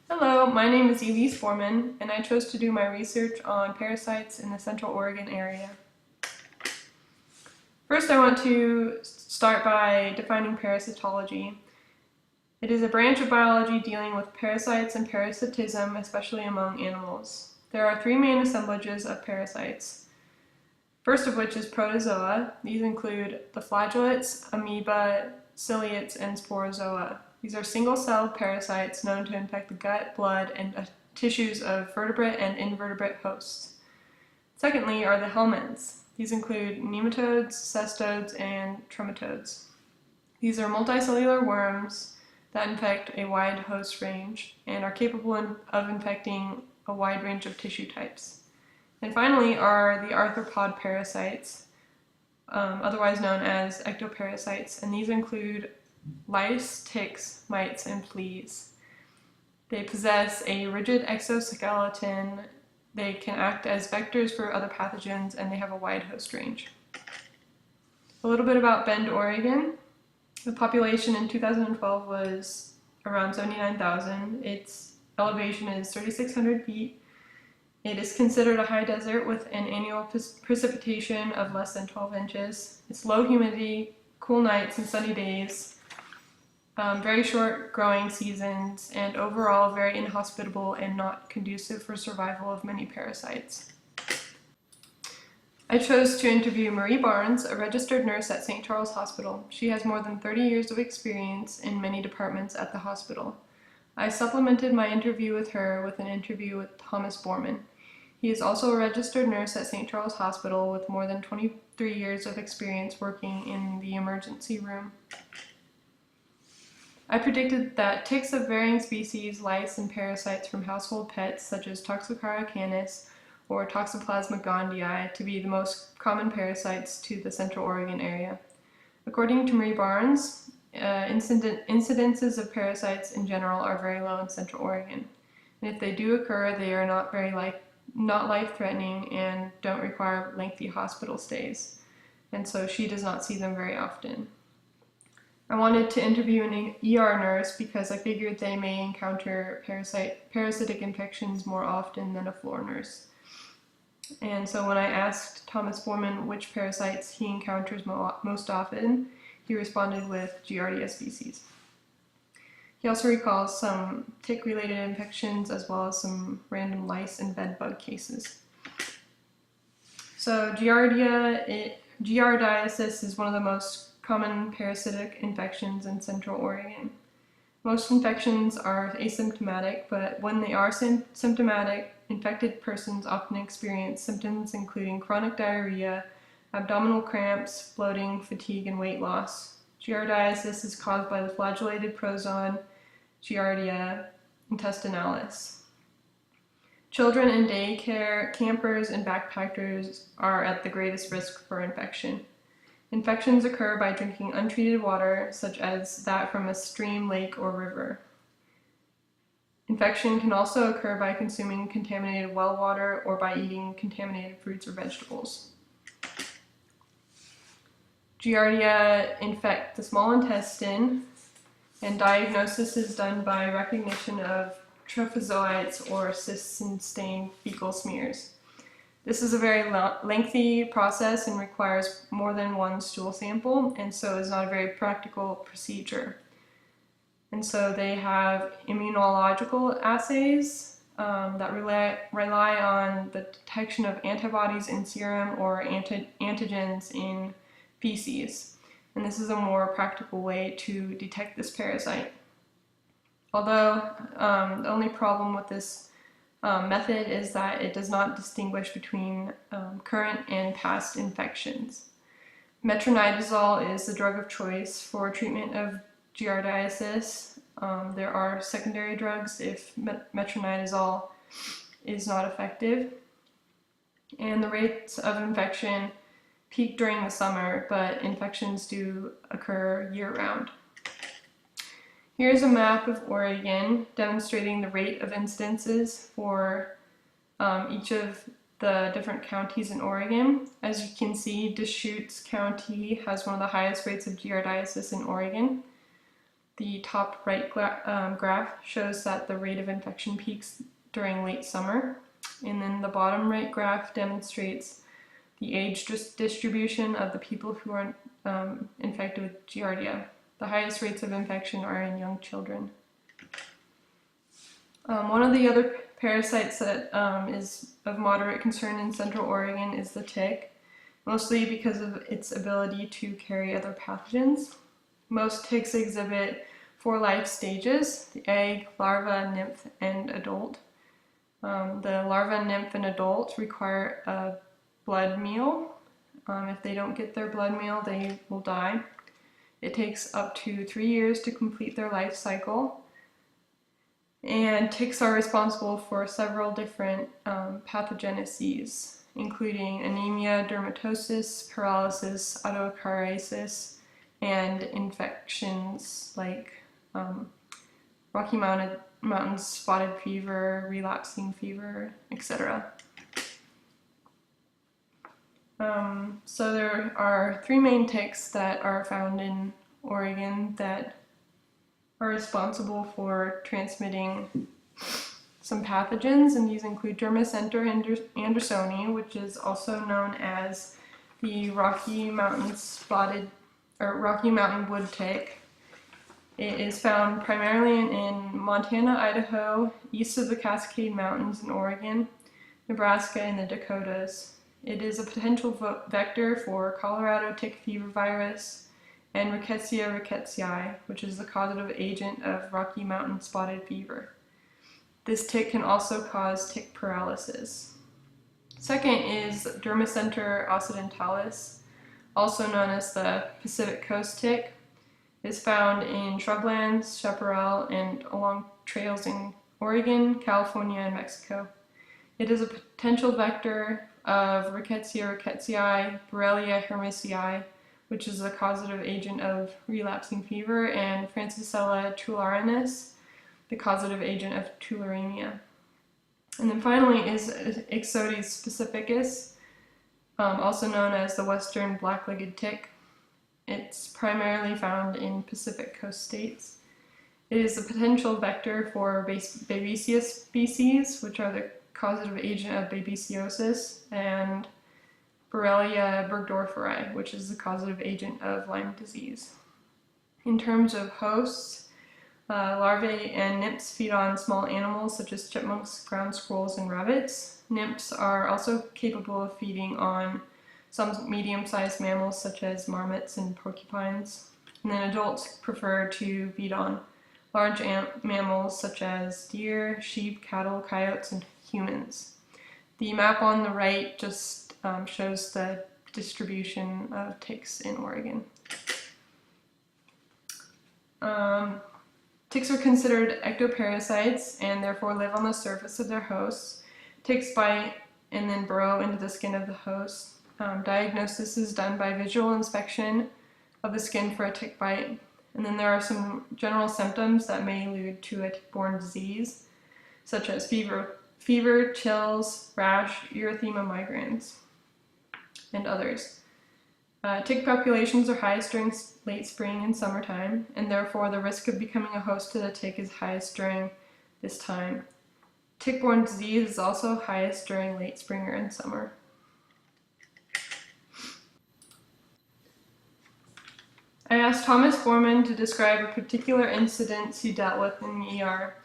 Hello, my name is Elise Foreman, and I chose to do my research on parasites in the Central Oregon area. First, I want to start by defining parasitology. It is a branch of biology dealing with parasites and parasitism, especially among animals. There are three main assemblages of parasites. First of which is protozoa. These include the flagellates, amoeba, ciliates, and sporozoa. These are single-celled parasites known to infect the gut, blood, and tissues of vertebrate and invertebrate hosts. Secondly are the helminths. These include nematodes, cestodes, and trematodes. These are multicellular worms that infect a wide host range and are capable of infecting a wide range of tissue types. And finally are the arthropod parasites, otherwise known as ectoparasites, and these include lice, ticks, mites, and fleas. They possess a rigid exoskeleton, they can act as vectors for other pathogens, and they have a wide host range. A little bit about Bend, Oregon. The population in 2012 was around 79,000. Its elevation is 3,600 feet. It is considered a high desert with an annual precipitation of less than 12 inches. It's low humidity, cool nights and sunny days, very short growing seasons, and overall very inhospitable and not conducive for survival of many parasites. I chose to interview Marie Barnes, a registered nurse at St. Charles Hospital. She has more than 30 years of experience in many departments at the hospital. I supplemented my interview with her with an interview with Thomas Borman. He is also a registered nurse at St. Charles Hospital with more than 23 years of experience working in the emergency room. I predicted that ticks of varying species, lice, and parasites from household pets such as Toxocara canis or Toxoplasma gondii to be the most common parasites to the Central Oregon area. According to Marie Barnes, incidences of parasites in general are very low in Central Oregon. And if they do occur, they are not life-threatening and don't require lengthy hospital stays. And so she does not see them very often. I wanted to interview an ER nurse because I figured they may encounter parasitic infections more often than a floor nurse. And so when I asked Thomas Borman which parasites he encounters most often, he responded with Giardia species. He also recalls some tick-related infections as well as some random lice and bedbug cases. So Giardiasis is one of the most common parasitic infections in Central Oregon. Most infections are asymptomatic, but when they are symptomatic, infected persons often experience symptoms including chronic diarrhea, abdominal cramps, bloating, fatigue, and weight loss. Giardiasis is caused by the flagellated protozoan Giardia intestinalis. Children in daycare, campers, and backpackers are at the greatest risk for infection. Infections occur by drinking untreated water, such as that from a stream, lake, or river. Infection can also occur by consuming contaminated well water or by eating contaminated fruits or vegetables. Giardia infect the small intestine, and diagnosis is done by recognition of trophozoites or cysts and stained fecal smears. This is a very lengthy process and requires more than one stool sample, and so is not a very practical procedure. And so they have immunological assays that rely on the detection of antibodies in serum or antigens in feces. And this is a more practical way to detect this parasite. Although the only problem with this method is that it does not distinguish between current and past infections. Metronidazole is the drug of choice for treatment of giardiasis. There are secondary drugs if metronidazole is not effective. And the rates of infection peak during the summer, but infections do occur year-round. Here's a map of Oregon demonstrating the rate of incidences for each of the different counties in Oregon. As you can see, Deschutes County has one of the highest rates of giardiasis in Oregon. The top right graph shows that the rate of infection peaks during late summer, and then the bottom right graph demonstrates the age distribution of the people who are infected with Giardia. The highest rates of infection are in young children. One of the other parasites that is of moderate concern in Central Oregon is the tick, mostly because of its ability to carry other pathogens. Most ticks exhibit 4 life stages: the egg, larva, nymph, and adult. The larva, nymph, and adult require a blood meal. If they don't get their blood meal, they will die. It takes up to 3 years to complete their life cycle. And ticks are responsible for several different pathogeneses, including anemia, dermatosis, paralysis, autoicariasis, and infections like Rocky Mountains spotted fever, relapsing fever, etc. So there are 3 main ticks that are found in Oregon that are responsible for transmitting some pathogens, and these include Dermacentor andersoni, which is also known as the Rocky Mountain wood tick. It is found primarily in Montana, Idaho, east of the Cascade Mountains in Oregon, Nebraska, and the Dakotas. It is a potential vector for Colorado tick fever virus and Rickettsia rickettsii, which is the causative agent of Rocky Mountain spotted fever. This tick can also cause tick paralysis. Second is Dermacentor occidentalis, also known as the Pacific Coast tick. It is found in shrublands, chaparral, and along trails in Oregon, California, and Mexico. It is a potential vector of Rickettsia rickettsii, Borrelia hermesii, which is the causative agent of relapsing fever, and Francisella tularensis, the causative agent of tularemia. And then finally is Ixodes pacificus, also known as the western black-legged tick. It's primarily found in Pacific Coast states. It is a potential vector for Babesia species, which are the causative agent of babesiosis, and Borrelia burgdorferi, which is the causative agent of Lyme disease. In terms of hosts, larvae and nymphs feed on small animals such as chipmunks, ground squirrels, and rabbits. Nymphs are also capable of feeding on some medium-sized mammals such as marmots and porcupines. And then adults prefer to feed on large mammals such as deer, sheep, cattle, coyotes, and humans. The map on the right just shows the distribution of ticks in Oregon. Ticks are considered ectoparasites and therefore live on the surface of their hosts. Ticks bite and then burrow into the skin of the host. Diagnosis is done by visual inspection of the skin for a tick bite, and then there are some general symptoms that may allude to a tick-borne disease, such as fever, chills, rash, erythema migrans, and others. Tick populations are highest during late spring and summertime, and therefore the risk of becoming a host to the tick is highest during this time. Tick-borne disease is also highest during late spring and summer. I asked Thomas Foreman to describe a particular incident he dealt with in the ER.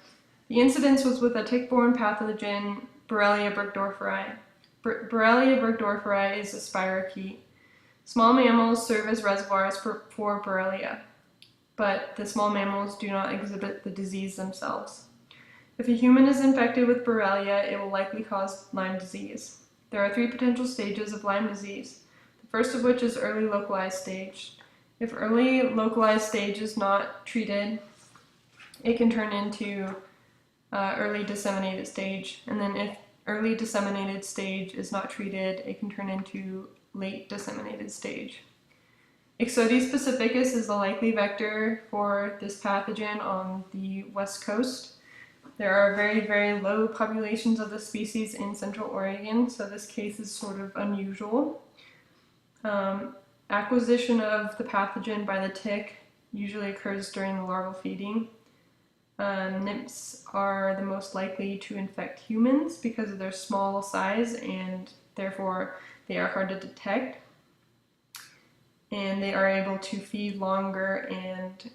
The incident was with a tick-borne pathogen, Borrelia burgdorferi. Borrelia burgdorferi is a spirochete. Small mammals serve as reservoirs for Borrelia, but the small mammals do not exhibit the disease themselves. If a human is infected with Borrelia, it will likely cause Lyme disease. There are 3 potential stages of Lyme disease, the first of which is early localized stage. If early localized stage is not treated, it can turn into early disseminated stage, and then if early disseminated stage is not treated, it can turn into late disseminated stage. Ixodes pacificus is the likely vector for this pathogen on the west coast. There are very, very low populations of the species in Central Oregon, so this case is sort of unusual. Acquisition of the pathogen by the tick usually occurs during the larval feeding. Nymphs are the most likely to infect humans because of their small size, and therefore they are hard to detect. And they are able to feed longer, and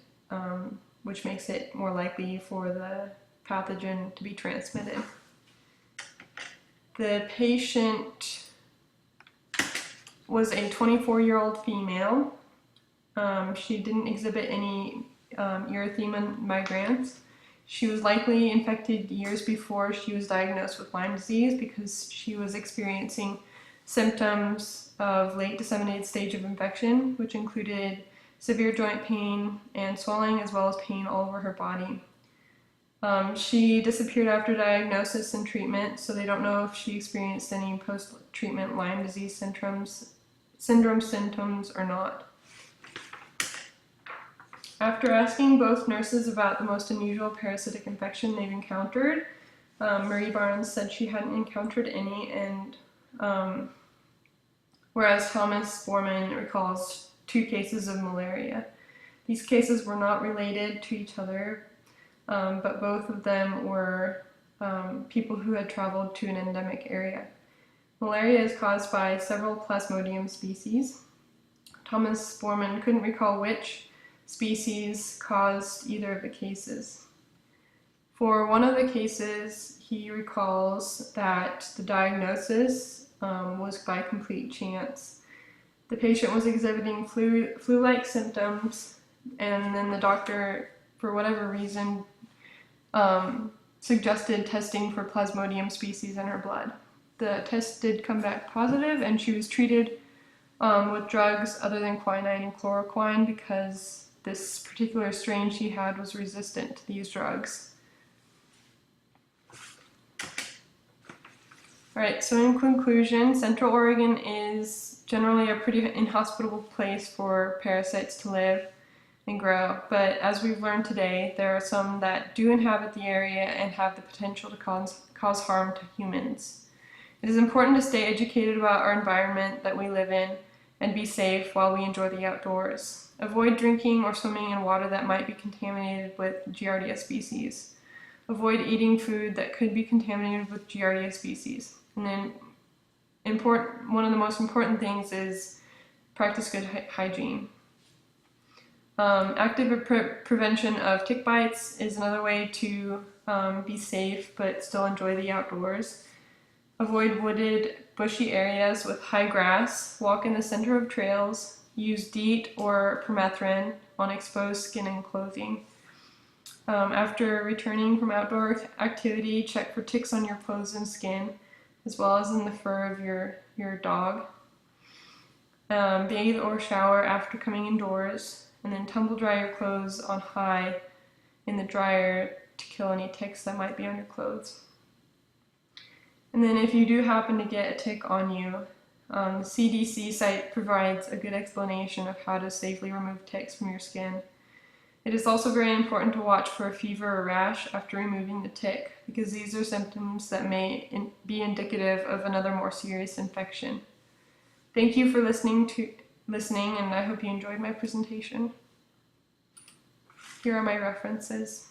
which makes it more likely for the pathogen to be transmitted. The patient was a 24-year-old female. She didn't exhibit any erythema migrans. She was likely infected years before she was diagnosed with Lyme disease because she was experiencing symptoms of late disseminated stage of infection, which included severe joint pain and swelling, as well as pain all over her body. She disappeared after diagnosis and treatment, so they don't know if she experienced any post-treatment Lyme disease syndrome symptoms or not. After asking both nurses about the most unusual parasitic infection they've encountered, Marie Barnes said she hadn't encountered any, and whereas Thomas Borman recalls 2 cases of malaria. These cases were not related to each other, but both of them were people who had traveled to an endemic area. Malaria is caused by several Plasmodium species. Thomas Borman couldn't recall which species caused either of the cases. For one of the cases, he recalls that the diagnosis was by complete chance. The patient was exhibiting flu-like symptoms, and then the doctor, for whatever reason, suggested testing for Plasmodium species in her blood. The test did come back positive, and she was treated with drugs other than quinine and chloroquine because this particular strain she had was resistant to these drugs. Alright, so in conclusion, Central Oregon is generally a pretty inhospitable place for parasites to live and grow, but as we've learned today, there are some that do inhabit the area and have the potential to cause harm to humans. It is important to stay educated about our environment that we live in and be safe while we enjoy the outdoors. Avoid drinking or swimming in water that might be contaminated with Giardia species. Avoid eating food that could be contaminated with Giardia species. And then one of the most important things is practice good hygiene. Active prevention of tick bites is another way to be safe but still enjoy the outdoors. Avoid wooded, bushy areas with high grass. Walk in the center of trails. Use DEET or permethrin on exposed skin and clothing. After returning from outdoor activity, check for ticks on your clothes and skin, as well as in the fur of your dog. Bathe or shower after coming indoors, and then tumble dry your clothes on high in the dryer to kill any ticks that might be on your clothes. And then if you do happen to get a tick on you, the CDC site provides a good explanation of how to safely remove ticks from your skin. It is also very important to watch for a fever or rash after removing the tick, because these are symptoms that may be indicative of another more serious infection. Thank you for listening, and I hope you enjoyed my presentation. Here are my references.